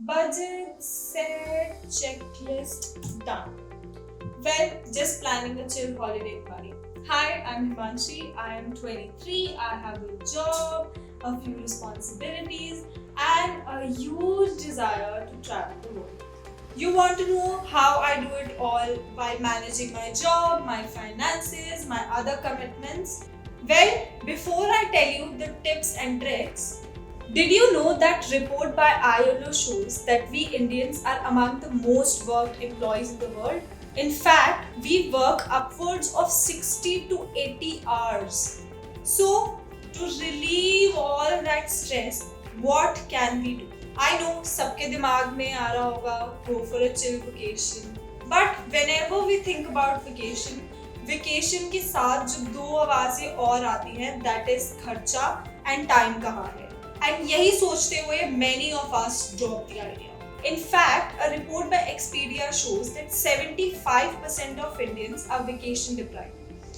Budget, set, checklist, done. Well, just planning a chill holiday party. Hi, I'm Himanshi. I am 23. I have a job, a few responsibilities, and a huge desire to travel the world. You want to know how I do it all by managing my job, my finances, my other commitments? Well, before I tell you the tips and tricks, did you know that report by ILO shows that we Indians are among the most worked employees in the world? In fact, we work upwards of 60 to 80 hours. So, to relieve all that stress, what can we do? I know सबके दिमाग में आ रहा होगा go for a chill vacation. But whenever we think about vacation के साथ जो दो आवाजें और आती हैं that is खर्चा and time कहाँ है. And यही सोचते हुए many of us drop the idea. In fact, a report by Expedia shows that 75% of Indians are vacation deprived,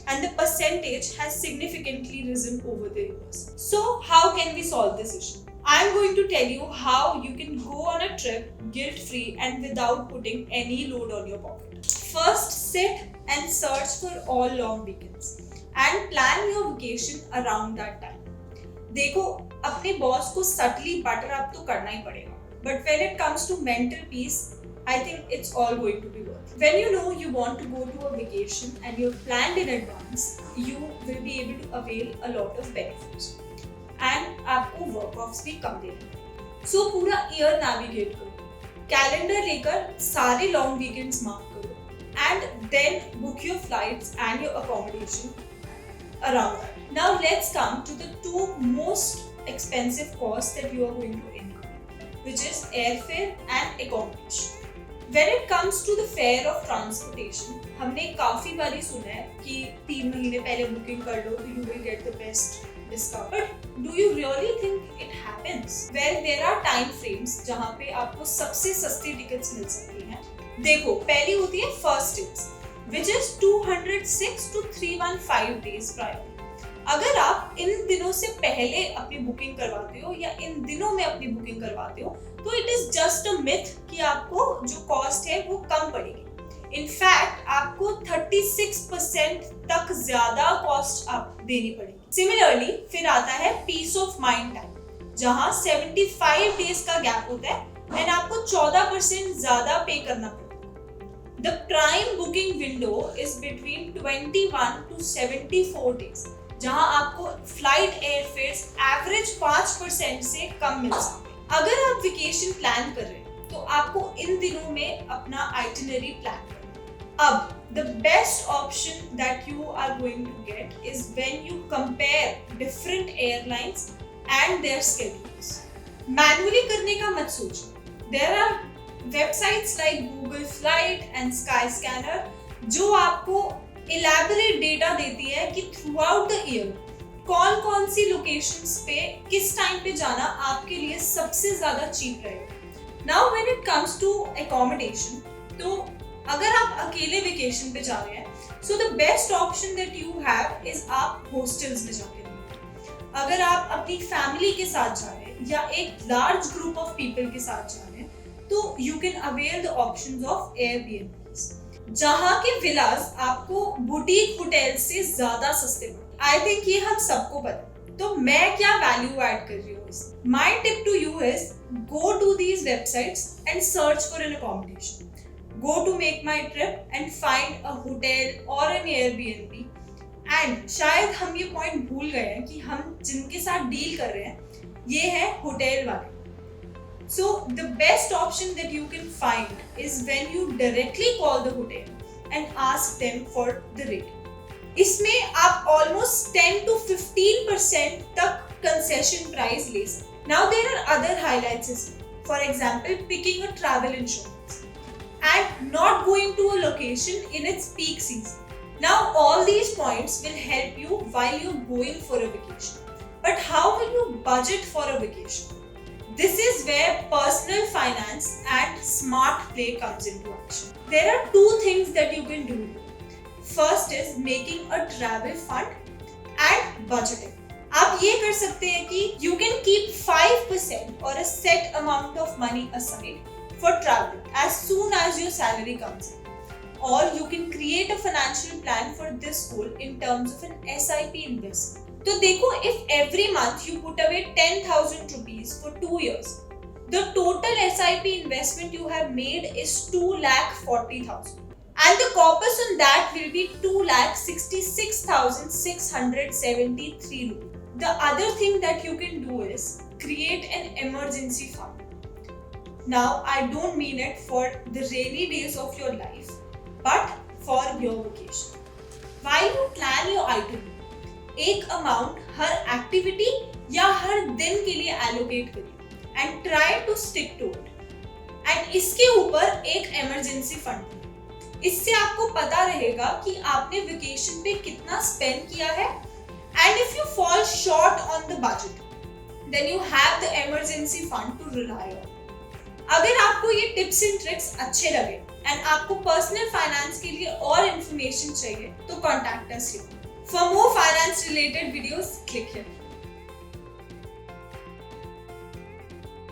and the percentage has significantly risen over the years. So, how can we solve this issue? I am going to tell you how you can go on a trip guilt-free and without putting any load on your pocket. First, sit and search for all long weekends and plan your vacation around that time. देखो, अपने boss को subtly butter up तो करना ही पड़ेगा. But when it comes to mental peace, I think it's all going to be worth it. When you know you want to go to a vacation and you've planned in advance, you will be able to avail a lot of benefits. And आपको work offs भी कम देंगे. So पूरा year navigate करो. Calendar लेकर सारे long weekends mark करो. And then book your flights and your accommodation around that. Now let's come to the two most expensive costs that you are going to incur, which is airfare and accommodation. When it comes to the fare of transportation, हमने काफी बारी सुना है कि 3 महीने पहले booking कर लो तो you will get the best discount. But do you really think it happens? Well, there are time frames जहाँ पे आपको सबसे सस्ती टिकट्स मिल सकती हैं. देखो, पहली होती है first days, which is 206 to 315 days prior. अगर आप इन दिनों से पहले अपनी बुकिंग करवाते हो या इन दिनों में अपनी बुकिंग करवाते हो तो it is just a myth कि आपको जो कॉस्ट है वो कम पड़ेगी. इनफैक्ट आपको 36% तक ज्यादा कॉस्ट आप देनी पड़ेगी. सिमिलरली फिर आता है पीस ऑफ माइंड टाइम जहां 75 डेज का गैप होता है एंड आपको 14% ज्यादा पे करना पड़ता है. The prime booking window is between 21 to 74 days, जहां आपको फ्लाइट एयरफेयर्स एवरेज 5% से कम मिल सकते हैं. अगर आप वेकेशन प्लान कर रहे हैं तो आपको इन दिनों में अपना आइटिनरी प्लान करना. अब the best option that you are going to get is when you compare different airlines and their schedules. Manually करने का मत सोचो. There are websites like Google Flight and Skyscanner जो आपको elaborate data देती है कि throughout the year कौन कौन सी locations पे किस टाइम पे जाना आपके लिए सबसे ज़्यादा cheap रहेगा. Now when it comes to accommodation, तो अगर आप अकेले vacation पे जा रहे हैं so the best option that you have is आप hostels में जाके रहें. अगर आप अपनी family के साथ जा रहे हैं या एक large group of people के साथ जा रहे हैं तो you can avail the options of Airbnbs, जहाँ के विलास आपको बुटीक होटल से ज्यादा सस्ते पड़ते. आई थिंक ये हम सबको पता. तो मैं क्या वैल्यू ऐड कर रही हूँ इसमें? My tip to you is go to these websites and search for an accommodation. Go to Make My Trip and find a hotel or an Airbnb. And शायद हम ये पॉइंट भूल गए हैं कि हम जिनके साथ डील कर रहे हैं ये है होटल वाले. So the best option that you can find is when you directly call the hotel and ask them for the rate. इसमें आप almost 10 to 15% तक concession price ले सकते. Now there are other highlights as well. For example, picking a travel insurance and not going to a location in its peak season. Now all these points will help you while you're going for a vacation. But how will you budget for a vacation? This is where personal finance and smart play comes into action. There are two things that you can do. First is making a travel fund and budgeting. आप ये कर सकते हैं कि you can keep 5% or a set amount of money aside for travel as soon as your salary comes in. Or you can create a financial plan for this goal in terms of an SIP investment. तो देखो, if every month you put away 10,000 rupees for 2 years, the total SIP investment you have made is 2,40,000. And the corpus on that will be 2,66,673 rupees. The other thing that you can do is create an emergency fund. Now, I don't mean it for the rainy days of your life, but for your vacation. While you plan your itinerary, एक amount हर activity या हर दिन के लिए allocate करिए and try to stick to it. And इसके ऊपर एक emergency fund. इससे आपको पता रहेगा कि आपने वेकेशन पे कितना स्पेंड किया है, and if you fall short on the budget then you have the emergency fund to rely on. अगर आपको ये टिप्स एंड ट्रिक्स अच्छे लगे एंड आपको पर्सनल फाइनेंस के लिए और इंफॉर्मेशन चाहिए तो contact us here. For more finance related videos click here.